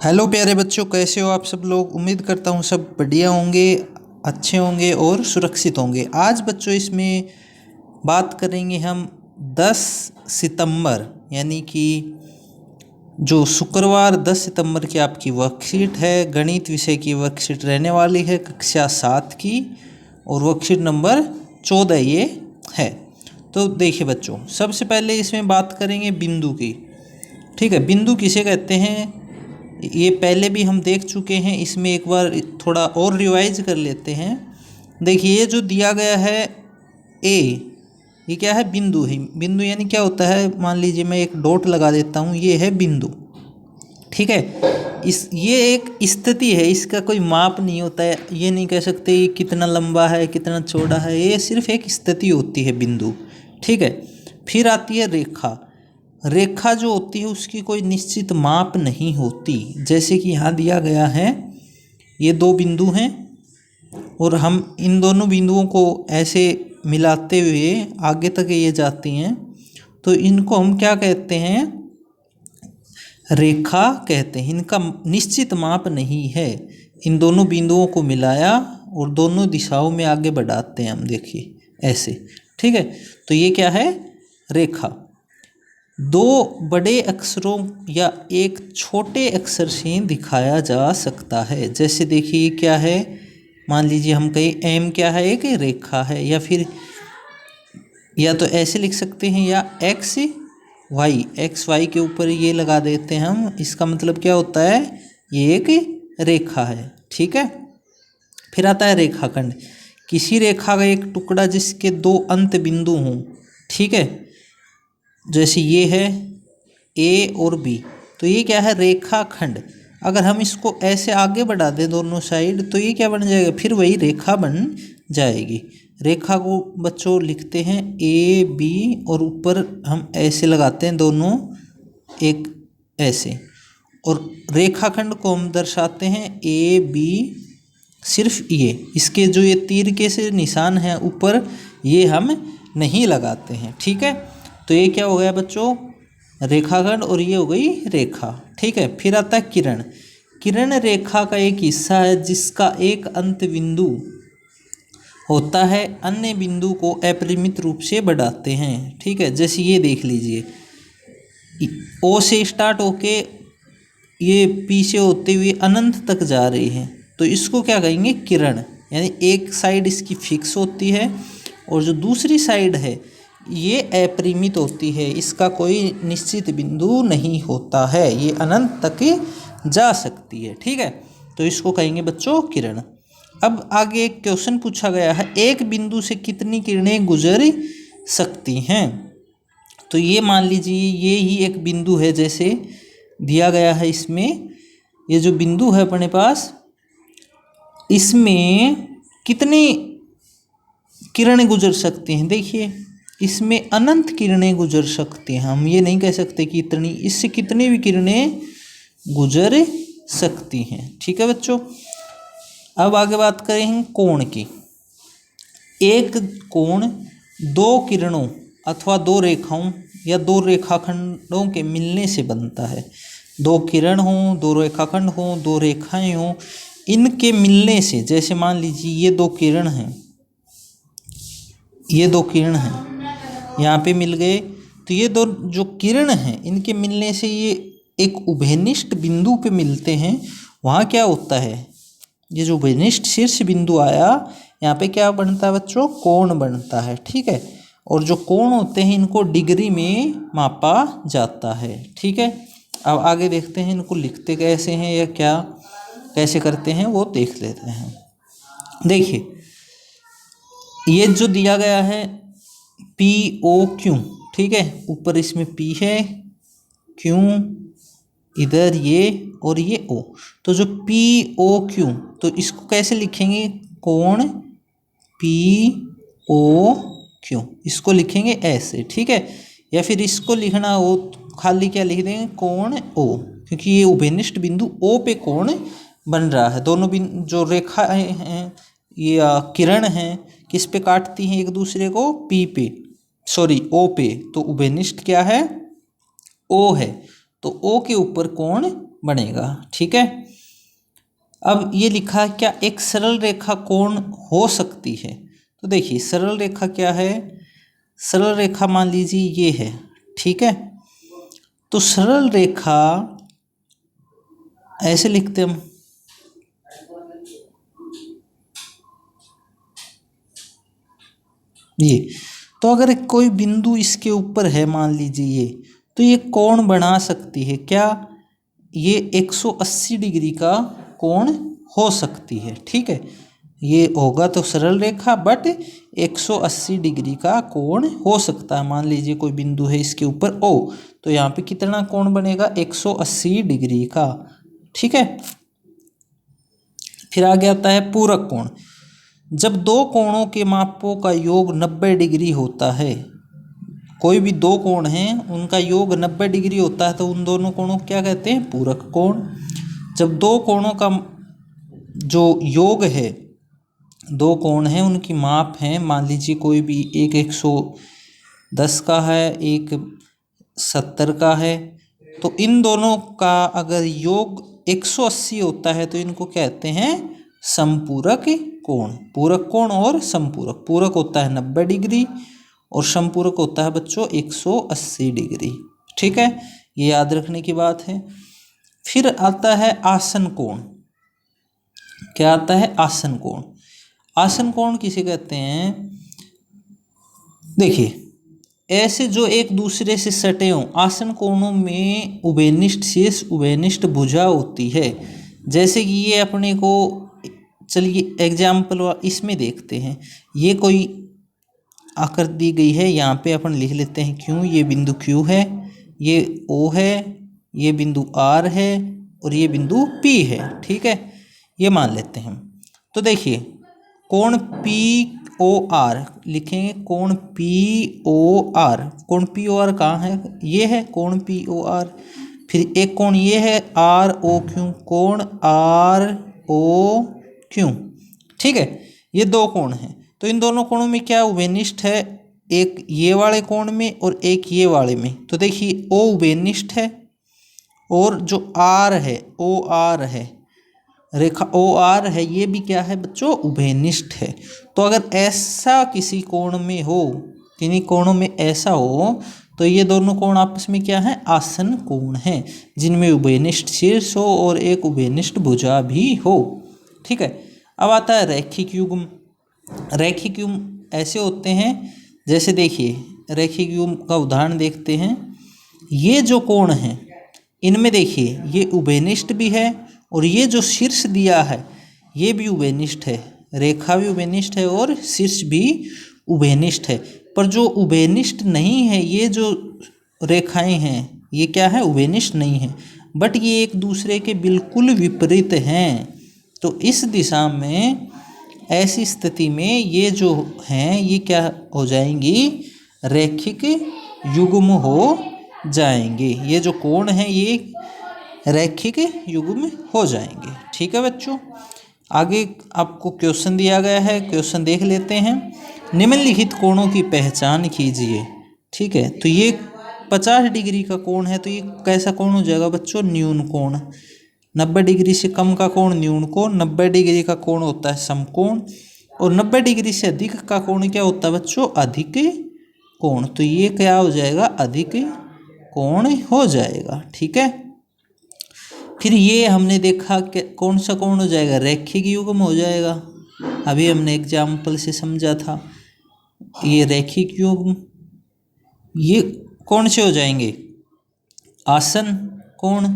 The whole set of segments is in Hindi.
हेलो प्यारे बच्चों, कैसे हो आप सब लोग। उम्मीद करता हूँ सब बढ़िया होंगे, अच्छे होंगे और सुरक्षित होंगे। आज बच्चों इसमें बात करेंगे हम 10 सितंबर यानी कि जो शुक्रवार 10 सितंबर की आपकी वर्कशीट है, गणित विषय की वर्कशीट रहने वाली है कक्षा 7 की, और वर्कशीट नंबर 14 ये है। तो देखिए बच्चों, सबसे पहले इसमें बात करेंगे बिंदु की। ठीक है, बिंदु किसे कहते हैं ये पहले भी हम देख चुके हैं, इसमें एक बार थोड़ा और रिवाइज कर लेते हैं। देखिए ये जो दिया गया है ए, ये क्या है? बिंदु है। बिंदु यानी क्या होता है, मान लीजिए मैं एक डॉट लगा देता हूँ, ये है बिंदु। ठीक है, ये एक स्थिति है, इसका कोई माप नहीं होता है। ये नहीं कह सकते ये कितना लंबा है कितना चौड़ा है, ये सिर्फ एक स्थिति होती है बिंदु। ठीक है, फिर आती है रेखा। रेखा जो होती है उसकी कोई निश्चित माप नहीं होती। जैसे कि यहाँ दिया गया है, ये दो बिंदु हैं और हम इन दोनों बिंदुओं को ऐसे मिलाते हुए आगे तक ये जाती हैं, तो इनको हम क्या कहते हैं? रेखा कहते हैं। इनका निश्चित माप नहीं है। इन दोनों बिंदुओं को मिलाया और दोनों दिशाओं में आगे बढ़ाते हैं हम, देखिए ऐसे। ठीक है, तो ये क्या है? रेखा। दो बड़े अक्षरों या एक छोटे अक्षर से दिखाया जा सकता है। जैसे देखिए क्या है, मान लीजिए हम कहें एम क्या है, एक रेखा है, या फिर या तो ऐसे लिख सकते हैं, या एक्स वाई के ऊपर ये लगा देते हैं हम। इसका मतलब क्या होता है? ये एक रेखा है। ठीक है, फिर आता है रेखाखंड। किसी रेखा का एक टुकड़ा जिसके दो अंत बिंदु हों। ठीक है, जैसे ये है ए और बी, तो ये क्या है? रेखाखंड। अगर हम इसको ऐसे आगे बढ़ा दें दोनों साइड, तो ये क्या बन जाएगा? फिर वही रेखा बन जाएगी। रेखा को बच्चों लिखते हैं ए बी, और ऊपर हम ऐसे लगाते हैं दोनों, एक ऐसे। और रेखाखंड को हम दर्शाते हैं ए बी, सिर्फ ये इसके जो ये तीर के से निशान हैं ऊपर, ये हम नहीं लगाते हैं। ठीक है, तो ये क्या हो गया बच्चों? रेखाखंड, और ये हो गई रेखा। ठीक है, फिर आता है किरण। किरण रेखा का एक हिस्सा है जिसका एक अंत बिंदु होता है, अन्य बिंदु को अपरिमित रूप से बढ़ाते हैं। ठीक है, जैसे ये देख लीजिए, ओ से स्टार्ट होके ये पी से होते हुए अनंत तक जा रही है, तो इसको क्या कहेंगे? किरण। यानी एक साइड इसकी फिक्स होती है और जो दूसरी साइड है ये अपरिमित होती है, इसका कोई निश्चित बिंदु नहीं होता है, ये अनंत तक जा सकती है। ठीक है, तो इसको कहेंगे बच्चों किरण। अब आगे एक क्वेश्चन पूछा गया है, एक बिंदु से कितनी किरणें गुजर सकती हैं? तो ये मान लीजिए ये ही एक बिंदु है, जैसे दिया गया है इसमें। ये जो बिंदु है अपने पास, इसमें कितनी किरणें गुजर सकती हैं? देखिए इसमें अनंत किरणें गुजर सकती हैं। हम ये नहीं कह सकते कि इतनी, इससे कितनी भी किरणें गुजर सकती हैं। ठीक है बच्चों, अब आगे बात करें कोण की। एक कोण दो किरणों अथवा दो रेखाओं या दो रेखाखंडों के मिलने से बनता है। दो किरण हों, दो रेखाखंड हों, दो रेखाएं हों, इनके मिलने से, जैसे मान लीजिए ये दो किरण हैं, ये दो किरण हैं, यहाँ पे मिल गए, तो ये दो जो किरण हैं इनके मिलने से ये एक उभयनिष्ठ बिंदु पे मिलते हैं। वहाँ क्या होता है? ये जो उभयनिष्ठ शीर्ष बिंदु आया, यहाँ पे क्या बनता है बच्चों? कोण बनता है। ठीक है, और जो कोण होते हैं इनको डिग्री में मापा जाता है। ठीक है, अब आगे देखते हैं इनको लिखते कैसे हैं या क्या कैसे करते हैं, वो देख लेते हैं। देखिए ये जो दिया गया है पी ओ क्यू, ठीक है, ऊपर इसमें पी है, क्यू इधर ये, और ये ओ। तो जो पी ओ क्यू, तो इसको कैसे लिखेंगे? कोण पी ओ क्यू, इसको लिखेंगे ऐसे। ठीक है, या फिर इसको लिखना हो खाली क्या लिख देंगे? कोण ओ, क्योंकि ये उभयनिष्ठ बिंदु ओ पे कोण बन रहा है। दोनों बिंदु जो रेखा हैं, ये किरण हैं, किस पे काटती हैं एक दूसरे को? पी पे, सॉरी ओ पे। तो उभयनिष्ठ क्या है? ओ है, तो ओ के ऊपर कोण बनेगा। ठीक है, अब ये लिखा है क्या एक सरल रेखा कोण हो सकती है। तो देखिए सरल रेखा क्या है, सरल रेखा मान लीजिए ये है। ठीक है, तो सरल रेखा ऐसे लिखते हम, ये तो अगर कोई बिंदु इसके ऊपर है मान लीजिए ये, तो ये कोण बना सकती है क्या, ये 180 डिग्री का कोण हो सकती है। ठीक है, ये होगा तो सरल रेखा बट 180 डिग्री का कोण हो सकता है। मान लीजिए कोई बिंदु है इसके ऊपर ओ, तो यहाँ पे कितना कोण बनेगा 180 डिग्री का। ठीक है, फिर आगे आता है पूरक कोण। जब दो कोणों के मापों का योग 90 डिग्री होता है, कोई भी दो कोण हैं उनका योग 90 डिग्री होता है, तो उन दोनों कोणों को क्या कहते हैं, पूरक कोण। जब दो कोणों का जो योग है, दो कोण हैं उनकी माप है, मान लीजिए कोई भी एक 110 का है, एक 70 का है, तो इन दोनों का अगर योग 180 होता है तो इनको कहते हैं समपूरक कोण। पूरक कोण और समपूरक, पूरक होता है 90 डिग्री और समपूरक होता है बच्चों 180 डिग्री। ठीक है, ये याद रखने की बात है। फिर आता है आसन कोण। क्या आता है, आसन कोण। आसन कोण किसे कहते हैं, देखिए ऐसे जो एक दूसरे से सटे हों, आसन कोणों में उभयनिष्ठ शीर्ष उभयनिष्ठ भुजा होती है। जैसे कि ये अपने को, चलिए एग्जाम्पल इसमें देखते हैं, ये कोई आकृति दी गई है, यहाँ पे अपन लिख लेते हैं क्यों, ये बिंदु क्यू है, ये ओ है, ये बिंदु आर है और ये बिंदु पी है। ठीक है, ये मान लेते हैं। तो देखिए कोण पी ओ आर लिखेंगे, कोण पी ओ आर, कोण पी ओ आर कहाँ है, ये है कोण पी ओ आर। फिर एक कोण ये है आर ओ क्यू, कोण आर ओ क्यू। ठीक है, ये दो कोण हैं, तो इन दोनों कोणों में क्या उभयनिष्ठ है, एक ये वाले कोण में और एक ये वाले में। तो देखिए ओ उभयनिष्ठ है और जो आर है ओ आर है, रेखा ओ आर है, ये भी क्या है बच्चों, उभयनिष्ठ है। तो अगर ऐसा किसी कोण में हो, किन्हीं कोणों में ऐसा हो, तो ये दोनों कोण आपस में क्या है, आसन कोण हैं, जिनमें उभयनिष्ठ शीर्ष हो और एक उभयनिष्ठ भुजा भी हो। ठीक है, अब आता है रैखिक युग्म। रैखिक युग्म ऐसे होते हैं, जैसे देखिए रैखिक युग्म का उदाहरण देखते हैं। ये जो कोण हैं इनमें देखिए ये उभयनिष्ठ भी है और ये जो शीर्ष दिया है ये भी उभयनिष्ठ है, रेखा भी उभयनिष्ठ है और शीर्ष भी उभयनिष्ठ है। पर जो उभयनिष्ठ नहीं है, ये जो रेखाएं हैं ये क्या है, उभयनिष्ठ नहीं है, बट ये एक दूसरे के बिल्कुल विपरीत हैं। तो इस दिशा में, ऐसी स्थिति में ये जो हैं ये क्या हो जाएंगी, रैखिक युग्म हो जाएंगे। ये जो कोण हैं ये रैखिक युग्म हो जाएंगे। ठीक है बच्चों, आगे आपको क्वेश्चन दिया गया है, क्वेश्चन देख लेते हैं। निम्नलिखित कोणों की पहचान कीजिए। ठीक है, तो ये 50 डिग्री का कोण है, तो ये कैसा कोण हो जाएगा बच्चों, न्यून कोण। 90 डिग्री से कम का कोण न्यून कोण, 90 डिग्री का कोण होता है समकोण और 90 डिग्री से अधिक का कोण क्या होता है बच्चों, अधिक कोण। तो ये क्या हो जाएगा, अधिक कोण हो जाएगा। ठीक है, फिर ये हमने देखा कि कौन सा कोण हो जाएगा, रैखिक युग्म हो जाएगा। अभी हमने एग्जाम्पल से समझा था, ये रैखिक युग्म। ये कौन से हो जाएंगे, आसन कोण।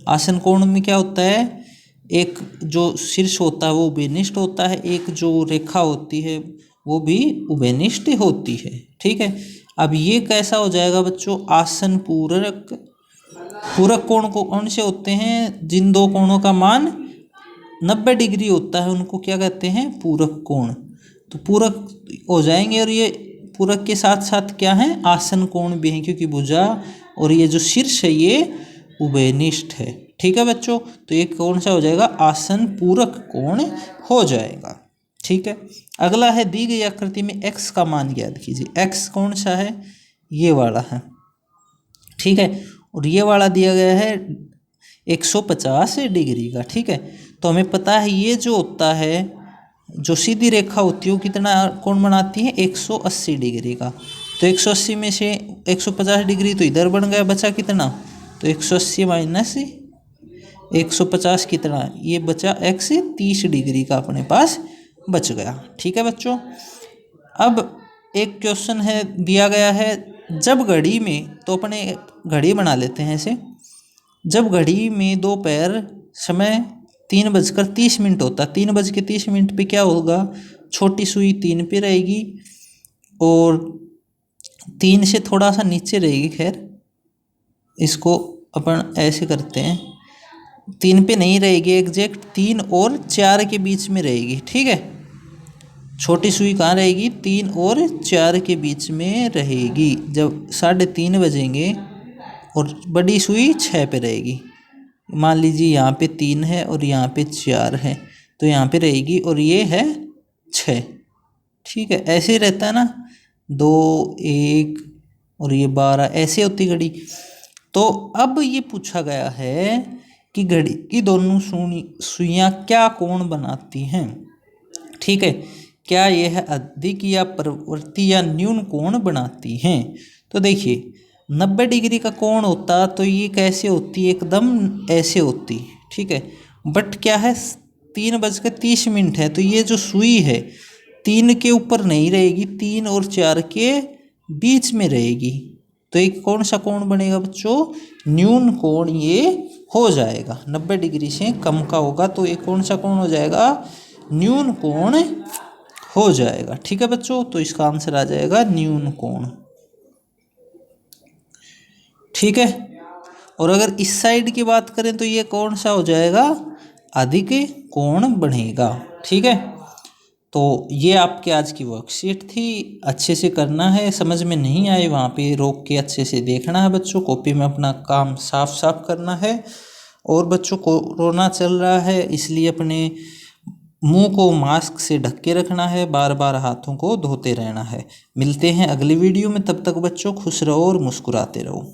आसन कोण में क्या होता है, एक जो शीर्ष होता है वो उभयनिष्ठ होता है, एक जो रेखा होती है वो भी उभयनिष्ठ होती है। ठीक है, अब ये कैसा हो जाएगा बच्चों, आसन पूरक। पूरक कोण को कौन से होते हैं, जिन दो कोणों का मान 90 डिग्री होता है उनको क्या कहते हैं, पूरक कोण। तो पूरक हो जाएंगे और ये पूरक के साथ साथ क्या है, आसन कोण भी है, क्योंकि भुजा और ये जो शीर्ष है ये उभयनिष्ठ है। ठीक है बच्चों, तो ये कौन सा हो जाएगा, आसन पूरक कोण हो जाएगा। ठीक है, अगला है दी गई आकृति में x का मान ज्ञात कीजिए। x कौन सा है, ये वाला है। ठीक है, और ये वाला दिया गया है 150 डिग्री का। ठीक है, तो हमें पता है ये जो होता है, जो सीधी रेखा होती है वो कितना कोण बनाती है, 180 डिग्री का। तो 180 में से 150 डिग्री तो इधर बन गया, बचा कितना, तो 180 माइनस 150 कितना, ये बचा x 30 डिग्री का अपने पास बच गया। ठीक है बच्चों, अब एक क्वेश्चन है दिया गया है, जब घड़ी में, तो अपने घड़ी बना लेते हैं ऐसे, जब घड़ी में दोपहर समय 3:30 होता, 3:30 पे क्या होगा, छोटी सुई 3 पे रहेगी और 3 से थोड़ा सा नीचे रहेगी। खैर इसको अपन ऐसे करते हैं, 3 पे नहीं रहेगी एग्जैक्ट, 3 और 4 के बीच में रहेगी। ठीक है, छोटी सुई कहाँ रहेगी, 3 और 4 के बीच में रहेगी। जब 3:30 बजेंगे और बड़ी सुई 6 पे रहेगी, मान लीजिए यहाँ पे 3 है और यहाँ पे 4 है, तो यहाँ पे रहेगी और ये है 6। ठीक है, ऐसे ही रहता है ना, 2 1 और ये 12, ऐसे होती घड़ी। तो अब ये पूछा गया है कि घड़ी की दोनों सुइयाँ क्या कोण बनाती हैं। ठीक है, क्या यह अधिक या प्रवृत्ति या न्यून कोण बनाती हैं। तो देखिए 90 डिग्री का कोण होता तो ये कैसे होती, एकदम ऐसे होती। ठीक है, बट क्या है 3:30 है, तो ये जो सुई है 3 के ऊपर नहीं रहेगी, 3 और 4 के बीच में रहेगी। तो एक कौन सा कोण बनेगा बच्चों, न्यून कोण ये हो जाएगा। 90 डिग्री से कम का होगा तो एक कौन सा कोण हो जाएगा, न्यून कोण हो जाएगा। ठीक है बच्चों, तो इसका आंसर आ जाएगा न्यून कोण। ठीक है, और अगर इस साइड की बात करें तो ये कौन सा हो जाएगा, अधिक कोण बनेगा। ठीक है, तो ये आपके आज की वर्कशीट थी, अच्छे से करना है, समझ में नहीं आए वहाँ पे रोक के अच्छे से देखना है बच्चों, कॉपी में अपना काम साफ साफ करना है। और बच्चों कोरोना चल रहा है इसलिए अपने मुंह को मास्क से ढक के रखना है, बार बार हाथों को धोते रहना है। मिलते हैं अगली वीडियो में, तब तक बच्चों खुश रहो और मुस्कुराते रहो।